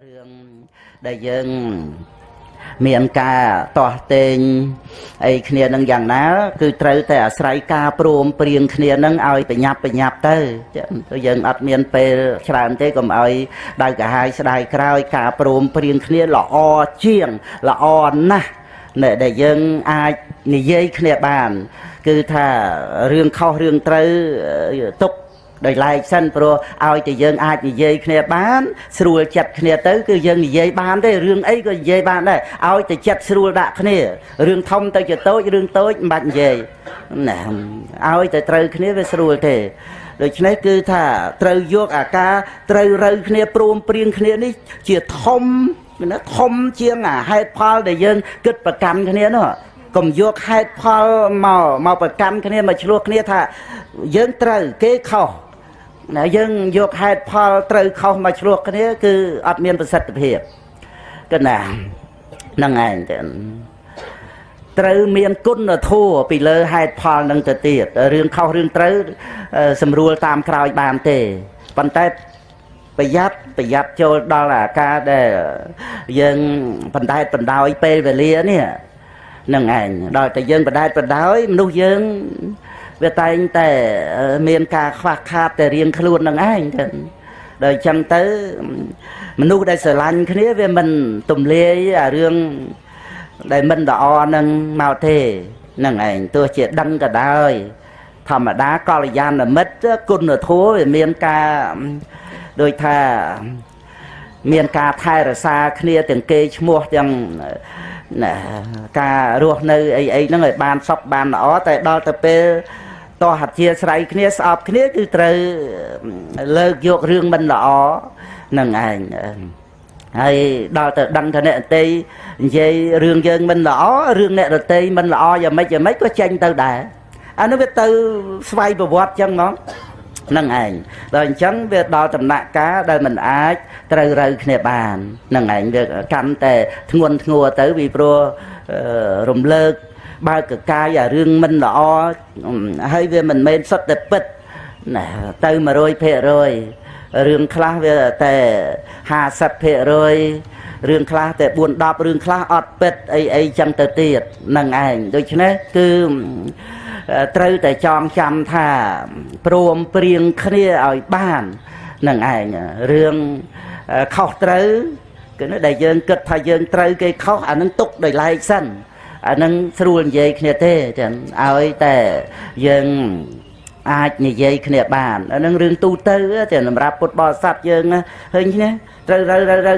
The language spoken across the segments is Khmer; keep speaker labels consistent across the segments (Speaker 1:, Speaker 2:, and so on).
Speaker 1: រឿងដែលយើងមានការតោះតេងអីគ្នានឹងយ៉ាងណាគឺត្រូវតែអាស្រ័យការព្រមព្រៀងគ្នានឹងឲ្យបញ្ញាប់ទៅយើងអត់មានពេលច្រើនទេកុំឲ្យដៅកាហាយស្ដាយក្រោយការព្រមព្រៀងគ្នាល្អជាងល្អណាស់ដែលយើងអាចនិយាយគ្នាបានគឺថារឿងខុសរឿងត្រូវទុកដោយឡែកសិនព្រោះឲ្យតែយើងអាចនិយាយគ្នាបានស្រួលចិត្តគ្នាទៅគឺយើងនិយាយបានទេរឿងអីក៏និយាយបានដែរឲ្យតែចិត្តស្រួលដាក់គ្នារឿងធំទៅជាតូចរឿងតូចមិនបាច់និយាយណាឲ្យតែត្រូវគ្នាវាស្រួលទេដូច្នេះគឺថាត្រូវយកអាការត្រូវរើគ្នាព្រមព្រៀងគ្នានេះជាធំណាធំជាងអាហេតុផលដែលយើងគិតប្រកាន់គ្នានោះកុំយកហេតុផលមកប្រកាន់គ្នាមកឆ្លោះគ្នាថាយើងត្រូវគេខុសណាយើងយកហេតុផលត្រូវខុសមកឆ្លោះគ្នាគឺអត់មានប្រសិទ្ធភាពកណាហ្នឹងឯងត្រូវមានគុណធម៌ពីលើហេតុផលនឹងទៅទៀតរឿងខុសរឿងត្រូវសម្រួលតាមក្រោយបានទេប៉ុន្តែប្រយ័ត្នចូលដល់អាការដែលយើងបណ្ដែតបណ្ដោយពេលវេលានេះនឹងឯងដល់តែយើងបដែតបដោយមនុស្សយើងវាតែងតែមានការខ្វះខាតតែរៀងខ្លួននឹងឯងទៅដល់អញ្ចឹងទៅមនុស្សដែលស្រឡាញ់គ្នាវាមិនទំលាយអារឿងដែលមិនល្អនឹងមកទេនឹងឯងទោះជាដឹងក៏ដោយធម្មតាកល្យាណមិត្តគុណធម៌វាមានការដូចថាមានការថែរក្សាគ្នាទាំងគេឈ្មោះទាំងការរស់នៅអីហ្នឹងឲ្យបានសុខបានល្អតែដល់ទៅពេលតោះអធិស្ស្រ័យគ្នាស្អប់គ្នាគឺត្រូវលើកយករឿងមិនល្អនឹងឯងហើយដល់ទៅដឹងថាអ្នកដទៃនិយាយរឿងយើងមិនល្អរឿងអ្នកដទៃមិនល្អយ៉ាងម៉េចក៏ចេញទៅដែរអានោះវាទៅស្វ័យប្រវត្តិចឹងហ្មងនឹងឯងដល់អញ្ចឹងវាដល់ដំណាក់កាលដែលមិនអាចត្រូវរើគ្នាបាននឹងឯងវាកាន់តែធ្ងន់ធ្ងរទៅពីព្រោះរំលើកបើកកាយអារឿងមិនល្អហើយវាមិនមែនសុទ្ធតែពិតណាទៅ 100% រឿងខ្លះវាតែ 50% រឿងខ្លះតែ 4-10 រឿងខ្លះអត់ពិតអីចឹងទៅទៀតនឹងឯងដូច្នេះគឺត្រូវតែចងចាំថាព្រមព្រៀងគ្នាឲ្យបាននឹងឯងរឿងខុសត្រូវគឺដែលយើងគិតថាយើងត្រូវគេខុសអានឹងទុកដោយឡែកសិនអានឹងស្រួលនិយាយគ្នាទេចឹងឲ្យតែយើងអាចនិយាយគ្នាបានអានឹងរឿងទូទៅតែសម្រាប់ពុទ្ធបរិស័ទយើងឃើញគ្នាត្រូវ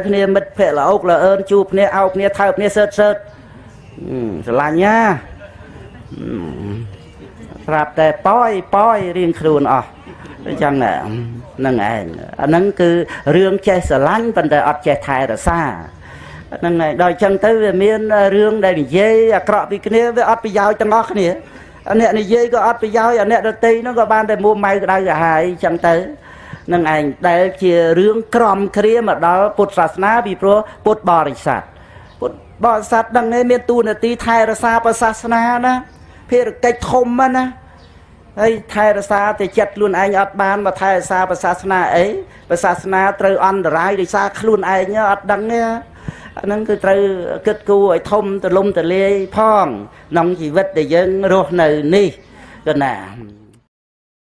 Speaker 1: គ្នាមិត្តភក្តិល្អល្អអើនជួបគ្នាអោបគ្នាថើបគ្នាសើតស្រឡាញ់ណាប្រាប់តែប៉យរៀងខ្លួនអស់អញ្ចឹងហ្នឹងឯងអាហ្នឹងគឺរឿងចេះស្រឡាញ់ប៉ុន្តែអត់ចេះថែរក្សាហ្នឹងឯងដល់អញ្ចឹងទៅវាមានរឿងដែលនិយាយអាក្រក់ពីគ្នាវាអត់ប្រយោជន៍ទាំងអស់គ្នាអ្នកនិយាយក៏អត់ប្រយោជន៍អ្នកដទៃហ្នឹងក៏បានតែមួម៉ៅក្តៅក្រហាយអញ្ចឹងទៅហ្នឹងឯងដែលជារឿងក្រំគ្រាមកដល់ពុទ្ធសាសនាពីព្រោះពុទ្ធបរិស័ទដឹងឯងមានទូនាទីថែរក្សាពុទ្ធសាសនាណាភារកិច្ចធំណាហើយថែរក្សាតែចិត្តខ្លួនឯងអត់បានមកថែរក្សាពុទ្ធសាសនាអីពុទ្ធសាសនាត្រូវអន្តរាយដោយសារខ្លួនឯងអត់ដឹងទេអាហ្នឹងគឺត្រូវគិតគូរឲ្យធំទលំទលាយផងក្នុងជីវិតដែលយើងរស់នៅនេះក៏ណា